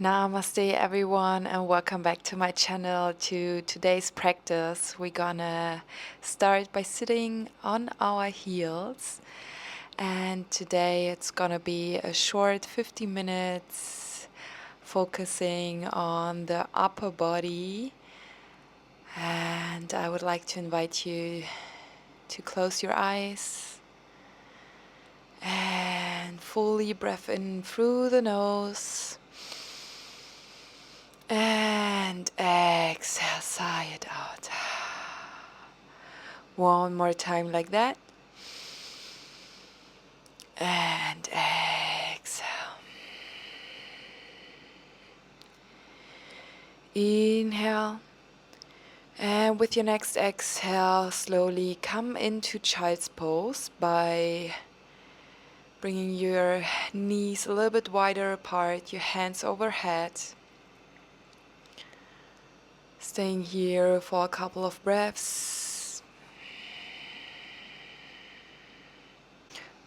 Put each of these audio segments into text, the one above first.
Namaste everyone and welcome back to my channel. To today's practice, we're gonna start by sitting on our heels, and today it's gonna be a short 50 minutes focusing on the upper body, and I would like to invite you to close your eyes and fully breath in through the nose. And exhale, sigh it out. One more time like that. And exhale. Inhale. And with your next exhale, slowly come into child's pose by bringing your knees a little bit wider apart, your hands overhead. Staying here for a couple of breaths.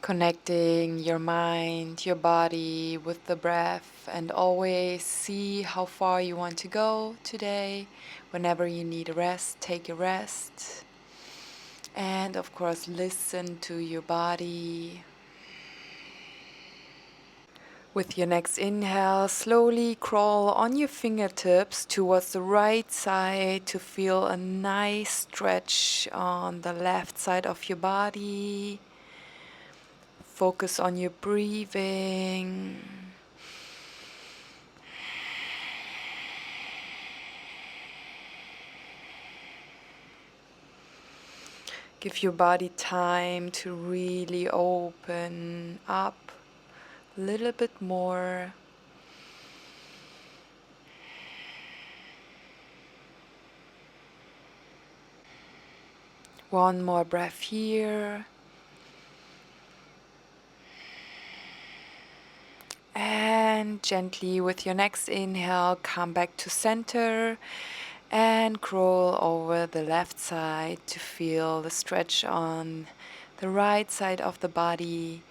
Connecting your mind, your body with the breath, and always see how far you want to go today. Whenever you need a rest, take a rest. And of course, listen to your body. With your next inhale, slowly crawl on your fingertips towards the right side to feel a nice stretch on the left side of your body. Focus on your breathing. Give your body time to really open up a little bit more. One more breath here. And gently with your next inhale, come back to center and crawl over the left side to feel the stretch on the right side of the body.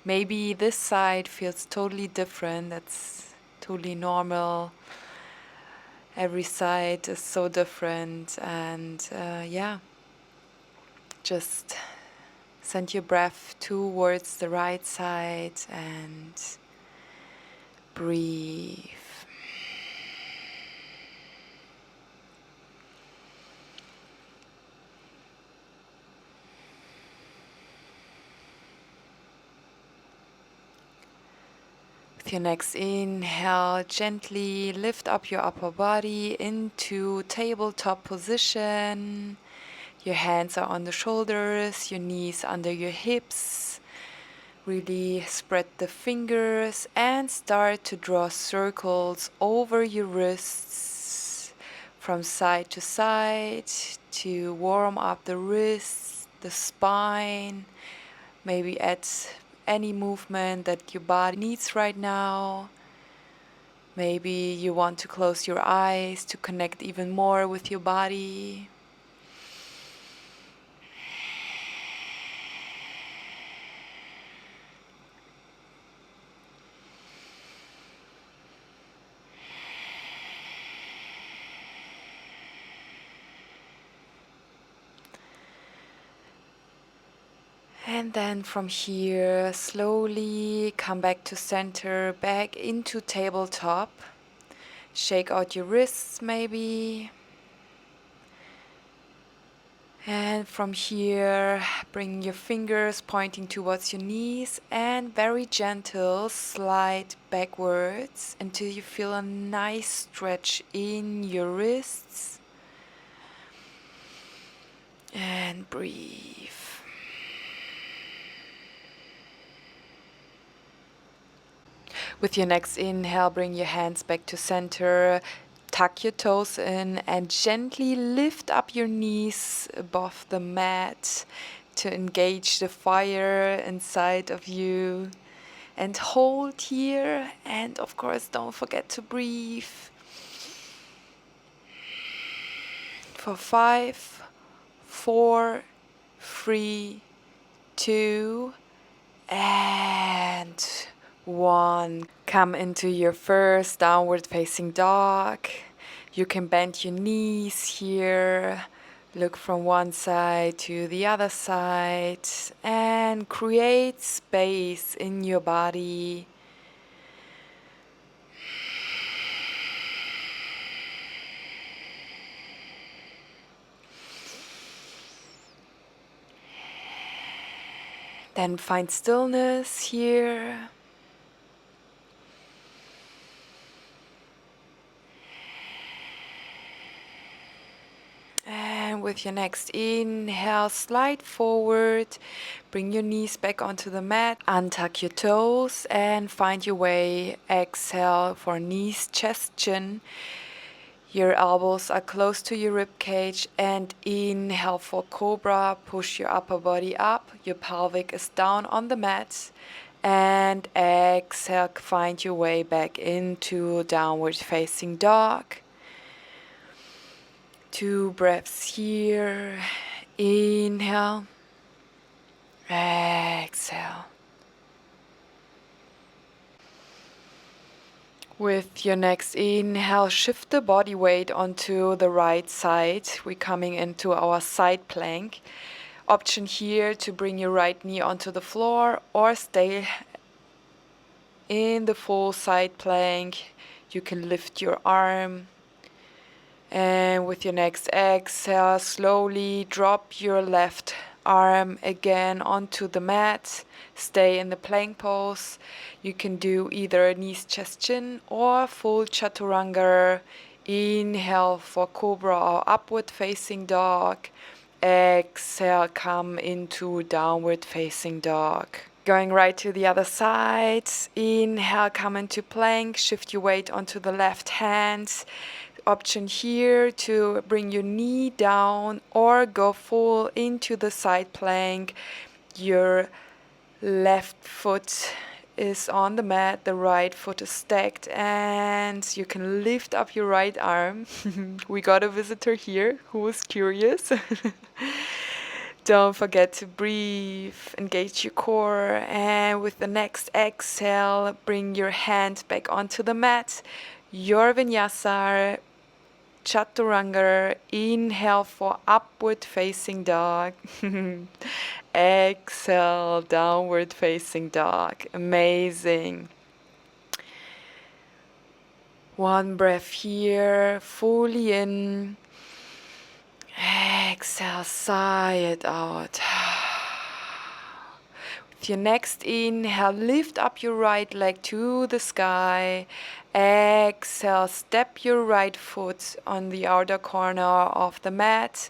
Maybe this side feels totally different. That's totally normal. Every side is so different, and just send your breath towards the right side and breathe. With your next inhale, gently lift up your upper body into tabletop position. Your hands are on the shoulders, your knees under your hips. Really spread the fingers and start to draw circles over your wrists from side to side to warm up the wrists, the spine. Maybe add any movement that your body needs right now. Maybe you want to close your eyes to connect even more with your body. And then from here, slowly come back to center, back into tabletop. Shake out your wrists maybe. And from here, bring your fingers pointing towards your knees and very gentle slide backwards until you feel a nice stretch in your wrists. And breathe. With your next inhale, bring your hands back to center, tuck your toes in and gently lift up your knees above the mat to engage the fire inside of you. And hold here, and of course don't forget to breathe. For 5, 4, 3, 2, and 1. Come into your first downward facing dog. You can bend your knees here, look from one side to the other side, and create space in your body. Then find stillness here. And with your next inhale, slide forward, bring your knees back onto the mat, untuck your toes and find your way. Exhale for knees, chest, chin. Your elbows are close to your rib cage, and inhale for cobra. Push your upper body up, your pelvic is down on the mat. And exhale, find your way back into downward facing dog. 2 breaths here. Inhale, exhale. With your next inhale, shift the body weight onto the right side. We're coming into our side plank. Option here to bring your right knee onto the floor or stay in the full side plank. You can lift your arm. And with your next exhale, slowly drop your left arm again onto the mat. Stay in the plank pose. You can do either knees, chest, chin or full chaturanga. Inhale for cobra or upward facing dog. Exhale, come into downward facing dog. Going right to the other side. Inhale, come into plank. Shift your weight onto the left hand. Option here to bring your knee down or go full into the side plank. Your left foot is on the mat, the right foot is stacked, and you can lift up your right arm. We got a visitor here who was curious. Don't forget to breathe, engage your core, and with the next exhale, bring your hand back onto the mat. Your vinyasa, chaturanga. Inhale for upward facing dog. Exhale, downward facing dog. Amazing. One breath here, fully in. Exhale, sigh it out. With your next inhale, lift up your right leg to the sky. Exhale, step your right foot on the outer corner of the mat.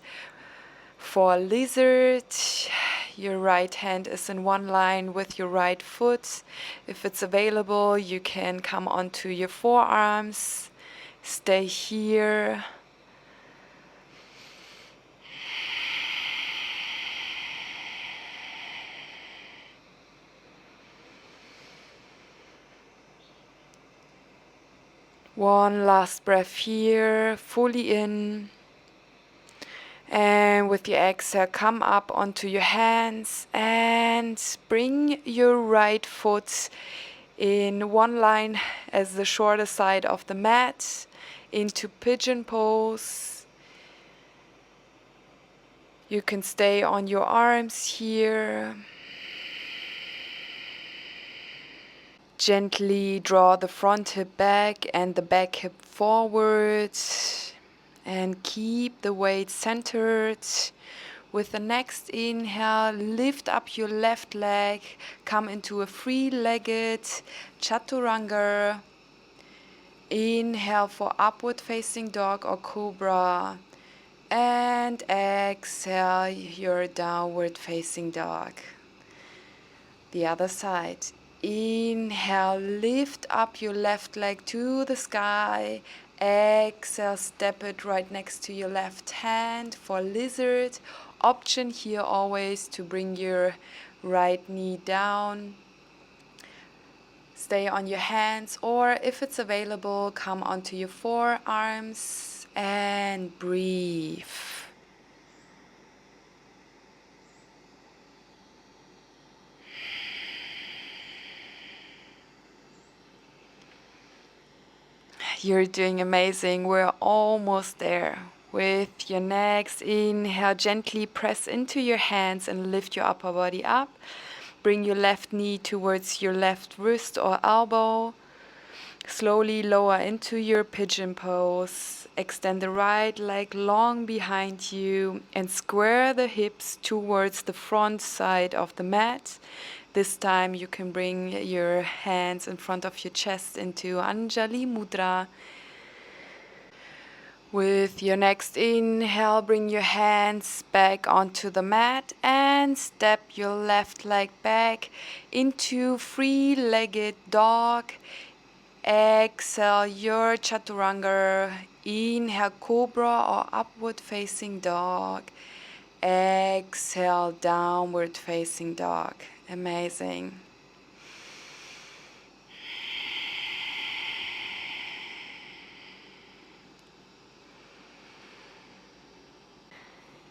For lizard, your right hand is in one line with your right foot. If it's available, you can come onto your forearms. Stay here. One last breath here, fully in. And with your exhale, come up onto your hands and bring your right foot in one line as the shorter side of the mat into pigeon pose. You can stay on your arms here. Gently draw the front hip back and the back hip forward. And keep the weight centered. With the next inhale, lift up your left leg. Come into a three-legged chaturanga. Inhale for upward facing dog or cobra. And exhale your downward facing dog. The other side. Inhale, lift up your left leg to the sky. Exhale, step it right next to your left hand for lizard. Option here always to bring your right knee down. Stay on your hands, or if it's available, come onto your forearms and breathe. You're doing amazing. We're almost there. With your next inhale, gently press into your hands and lift your upper body up. Bring your left knee towards your left wrist or elbow. Slowly lower into your pigeon pose. Extend the right leg long behind you and square the hips towards the front side of the mat. This time you can bring your hands in front of your chest into Anjali Mudra. With your next inhale, bring your hands back onto the mat and step your left leg back into three-legged dog. Exhale your chaturanga. Inhale cobra or upward facing dog. Exhale downward facing dog. Amazing.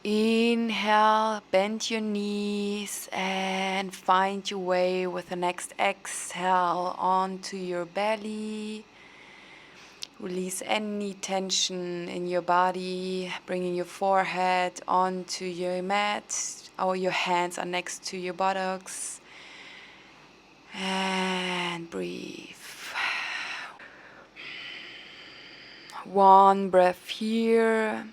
Inhale, bend your knees and find your way with the next exhale onto your belly. Release any tension in your body, bringing your forehead onto your mat, or your hands are next to your buttocks. And breathe. One breath here.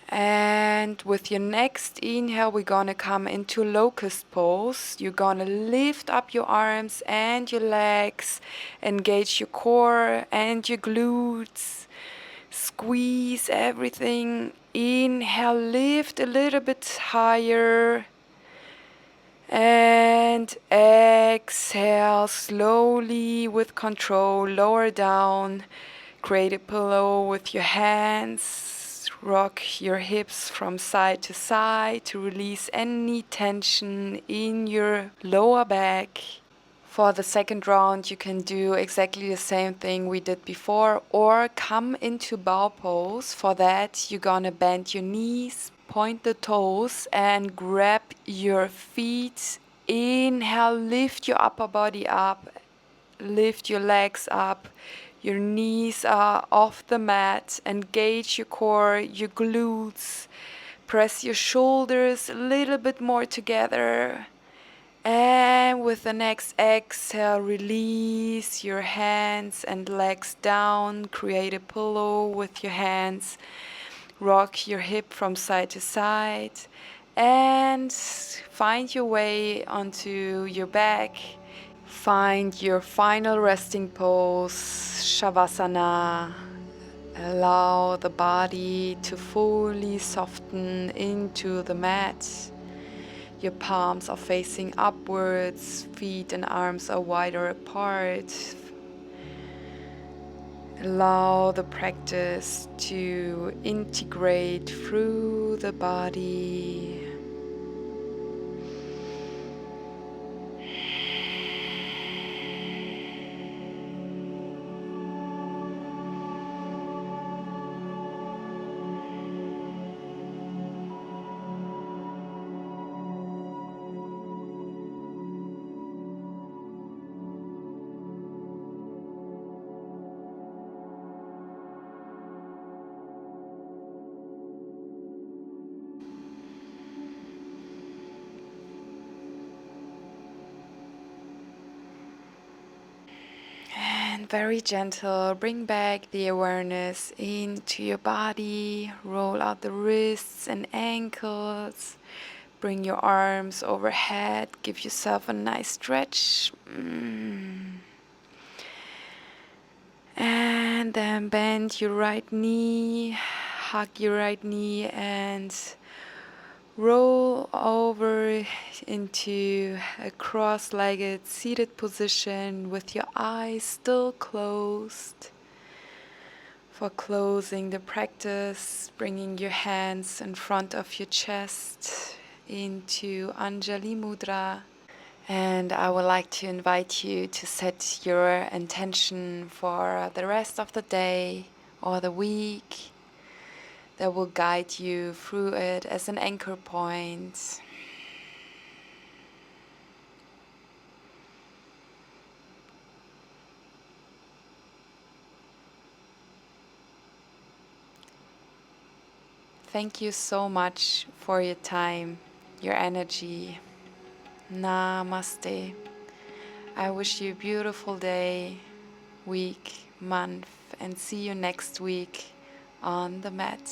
And with your next inhale, we're gonna come into locust pose. You're gonna lift up your arms and your legs, engage your core and your glutes. Squeeze everything. Inhale, lift a little bit higher. And exhale slowly with control, lower down. Create a pillow with your hands. Rock your hips from side to side to release any tension in your lower back. For the second round, you can do exactly the same thing we did before, or come into bow pose. For that, you're gonna bend your knees, point the toes, and grab your feet. Inhale, lift your upper body up, lift your legs up. Your knees are off the mat. Engage your core, your glutes. Press your shoulders a little bit more together. And with the next exhale, release your hands and legs down. Create a pillow with your hands. Rock your hip from side to side. And find your way onto your back. Find your final resting pose, Shavasana. Allow the body to fully soften into the mat. Your palms are facing upwards, feet and arms are wider apart. Allow the practice to integrate through the body. And very gentle, bring back the awareness into your body. Roll out the wrists and ankles. Bring your arms overhead. Give yourself a nice stretch. And then bend your right knee. Hug your right knee and roll over into a cross-legged seated position with your eyes still closed. For closing the practice, bringing your hands in front of your chest into Anjali Mudra. And I would like to invite you to set your intention for the rest of the day or the week that will guide you through it as an anchor point. Thank you so much for your time, your energy. Namaste. I wish you a beautiful day, week, month, and see you next week on the mat.